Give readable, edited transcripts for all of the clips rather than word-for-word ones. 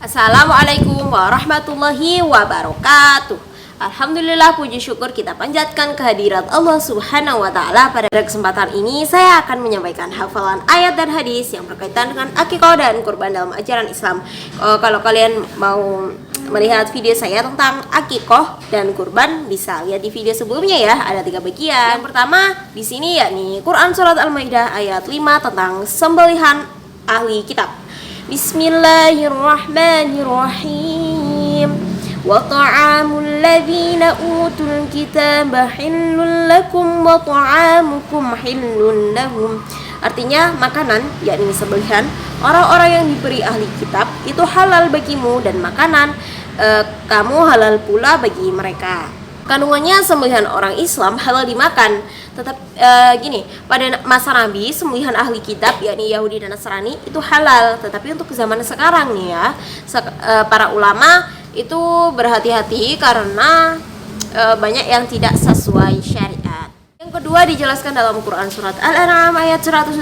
Assalamualaikum warahmatullahi wabarakatuh. Alhamdulillah, puji syukur kita panjatkan kehadirat Allah Subhanahu wa Ta'ala. Pada kesempatan ini saya akan menyampaikan hafalan ayat dan hadis yang berkaitan dengan akikah dan kurban dalam ajaran Islam. Kalau kalian mau melihat video saya tentang akikah dan kurban, bisa lihat di video sebelumnya ya. Ada 3 bagian. Yang pertama di sini yakni Quran surat Al-Maidah ayat 5 tentang sembelihan ahli kitab. Bismillahirrahmanirrahim. Wa ta'amul ladzina utul kitaba hillun lakum wa ta'amukum hillun lahum. Artinya makanan, yakni sembelihan orang-orang yang diberi ahli kitab itu halal bagimu, dan makanan kamu halal pula bagi mereka. Kandungannya sembelihan orang Islam halal dimakan. Tetap gini, pada masa Nabi sembelihan ahli kitab yakni Yahudi dan Nasrani itu halal, tetapi untuk zaman sekarang nih ya, para ulama itu berhati-hati karena banyak yang tidak sesuai syariat. Yang kedua dijelaskan dalam Quran surat Al-An'am ayat 121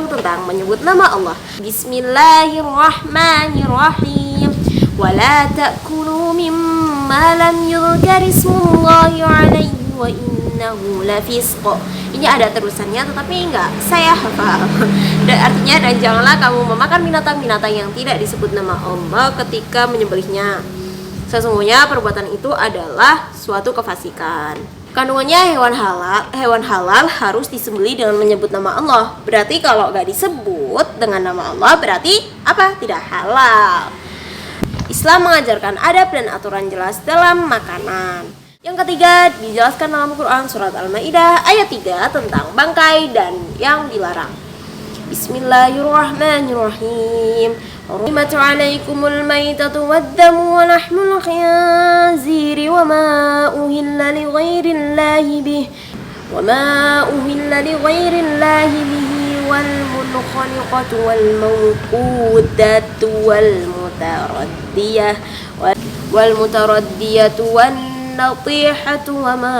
tentang menyebut nama Allah. Bismillahirrahmanirrahim. Wala ta'kulu mimma lam yuzkar ismullahi alaihi wa innahu lafisq. Ini ada terusannya tetapi enggak saya hafal. Artinya, dan janganlah kamu memakan binatang-binatang yang tidak disebut nama Allah ketika menyembelihnya. Sesungguhnya perbuatan itu adalah suatu kefasikan. Kandungannya hewan halal harus disembelih dengan menyebut nama Allah. Berarti kalau enggak disebut dengan nama Allah berarti apa? Tidak halal. Islam mengajarkan adab dan aturan jelas dalam makanan. Yang ketiga dijelaskan dalam Quran surat Al-Maidah ayat 3 tentang bangkai dan yang dilarang. Bismillahirrahmanirrahim. Hurrimat 'alaikumul maitatu wad-damu wa lahmul khinziri wa ma uhilla li ghairillahi bihi wal munkhaniqatu wal mawqudatu wal mutaraddiyatu wan natihatu wa ma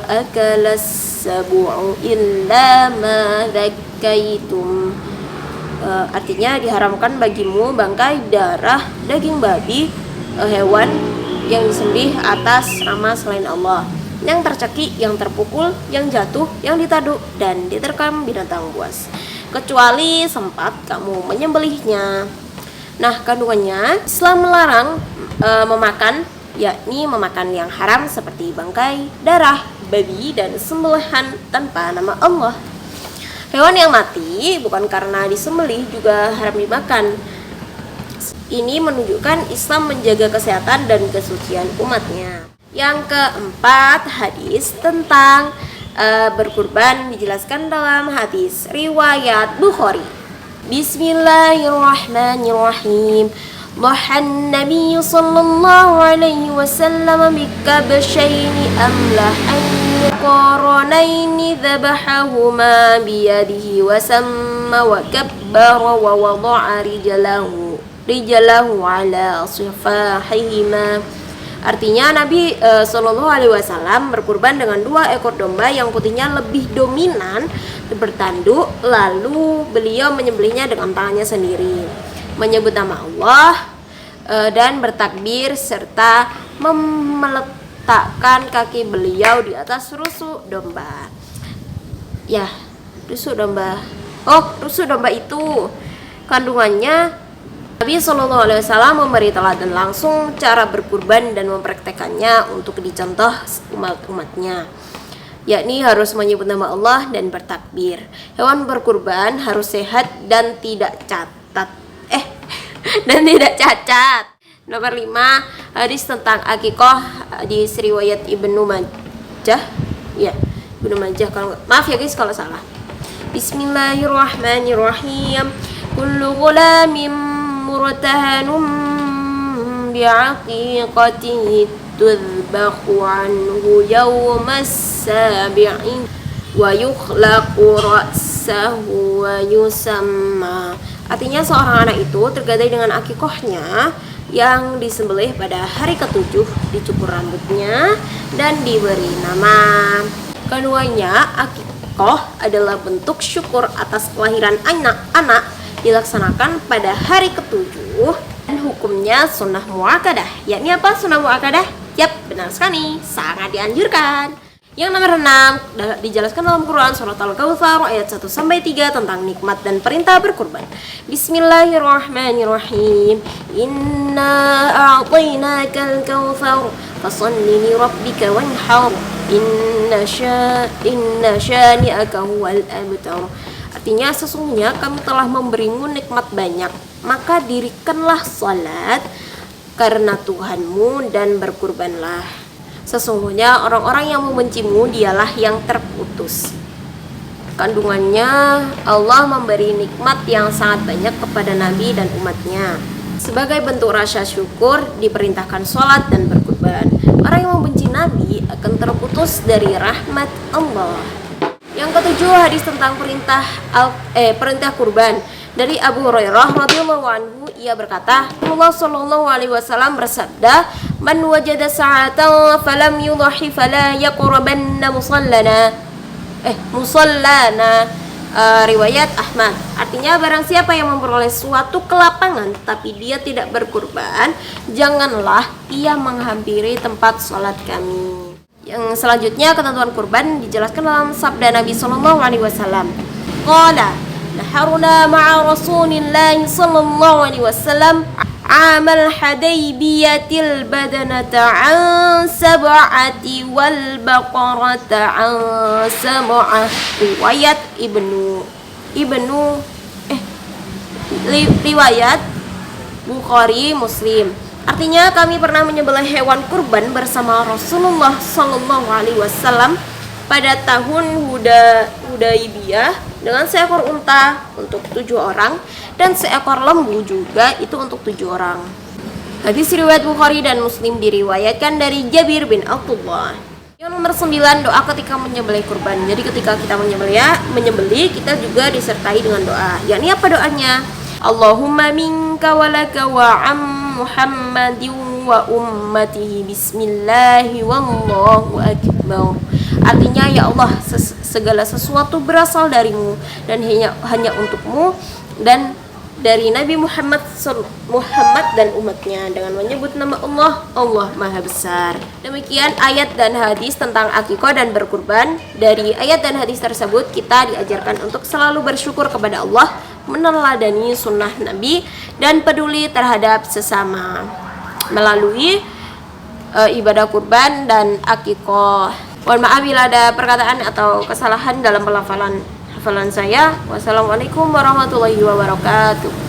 akalas sabu'u illa ma zakkaitum. Artinya diharamkan bagimu bangkai, darah, daging babi, hewan yang disembelih atas nama selain Allah, yang tercekik, yang terpukul, yang jatuh, yang ditaduk, dan diterkam binatang buas, kecuali sempat kamu menyembelihnya. Nah, kandungannya Islam melarang memakan, yakni memakan yang haram seperti bangkai, darah, babi, dan sembelihan tanpa nama Allah. Hewan yang mati bukan karena disembelih juga haram dimakan. Ini menunjukkan Islam menjaga kesehatan dan kesucian umatnya. Yang keempat, hadis tentang berkurban dijelaskan dalam hadis riwayat Bukhari. Bismillahirrahmanirrahim. Dhahan Nabi sallallahu alaihi wasallam bikabshaini amlahaini qaranaini dhabahahuma biyadihi wa samma wa kabbara wa wada'a rijalahu ala sifahihima. Artinya Nabi sallallahu alaihi wasallam berkurban dengan 2 ekor domba yang putihnya lebih dominan bertanduk, lalu beliau menyembelihnya dengan tangannya sendiri, menyebut nama Allah dan bertakbir serta meletakkan kaki beliau di atas rusuk domba. Ya, rusuk domba. Rusuk domba itu kandungannya Nabi Shallallahu Alaihi Wasallam memberi teladan langsung cara berkurban dan mempraktekannya untuk dicontoh umat-umatnya, yakni harus menyebut nama Allah dan bertakbir. Hewan berkurban harus sehat dan tidak cacat. Nomor 5, hadis tentang akikah di riwayat Ibnu Majah. Ya, Ibnu Majah, maaf ya guys kalau salah. Bismillahirrahmanirrahim. Kullu ghulamin murtahanun bi'aqiqatihi tudbahu anhu yawmas sabi'in wa yukhlaqu ra'sahu wa yusamma. Artinya seorang anak itu tergadai dengan akikahnya yang disembelih pada hari ke-7, dicukur rambutnya dan diberi nama. Keduanya, akikah adalah bentuk syukur atas kelahiran anak-anak dilaksanakan pada hari ke-7 Dan hukumnya sunnah muakkadah. Yakni apa sunnah muakkadah? Yap, benar sekali, sangat dianjurkan. Yang nomor 6 dijelaskan dalam Quran surat Al-Kautsar ayat 1-3 tentang nikmat dan perintah berkurban. Bismillahirrahmanirrahim. Inna a'tainakal kautsar fasholli li rabbika wanhar. Inna syani'aka huwal abtar. Artinya sesungguhnya kami telah memberimu nikmat banyak, maka dirikanlah salat karena Tuhanmu dan berkurbanlah. Sesungguhnya orang-orang yang membencimu dialah yang terputus. Kandungannya Allah memberi nikmat yang sangat banyak kepada Nabi dan umatnya. Sebagai bentuk rasa syukur diperintahkan sholat dan berkurban. Orang yang membenci Nabi akan terputus dari rahmat Allah. Yang ketujuh, hadis tentang perintah kurban. Dari Abu Hurairah radhiyallahu anhu, ia berkata, Rasulullah sallallahu alaihi wasallam bersabda, "Man wajada sa'atan falam yudhi fala yaqrabanna musallana." Riwayat Ahmad. Artinya barang siapa yang memperoleh suatu kelapangan tapi dia tidak berkurban, janganlah ia menghampiri tempat salat kami. Yang selanjutnya ketentuan kurban dijelaskan dalam sabda Nabi sallallahu alaihi wasallam. Qala نحرنا مع رسول الله صلى الله عليه وسلم عام الحديبية البدنة عن 7 والبقرة عن 7. Riwayat riwayat Bukhari Muslim. Artinya kami pernah menyembelih hewan kurban bersama Rasulullah sallallahu alaihi wasallam pada tahun Hudaybiyah dengan seekor unta untuk 7 orang dan seekor lembu juga itu untuk 7 orang. Hadis riwayat Bukhari dan Muslim diriwayatkan dari Jabir bin Abdullah. Yang nomor 9, doa ketika menyembelih kurban. Jadi ketika kita menyembelih kita juga disertai dengan doa. Yakni apa doanya? Allahumma minka walaka wa am Muhammadin wa ummatihi bismillahi wallahu akbar. Artinya ya Allah, segala sesuatu berasal darimu dan hanya untukmu dan dari Nabi Muhammad dan umatnya dengan menyebut nama Allah, Allah Maha Besar. Demikian ayat dan hadis tentang akikah dan berkurban. Dari ayat dan hadis tersebut kita diajarkan untuk selalu bersyukur kepada Allah, meneladani sunnah Nabi dan peduli terhadap sesama melalui ibadah kurban dan akikah. Mohon maaf bila ada perkataan atau kesalahan dalam hafalan saya. Wassalamualaikum warahmatullahi wabarakatuh.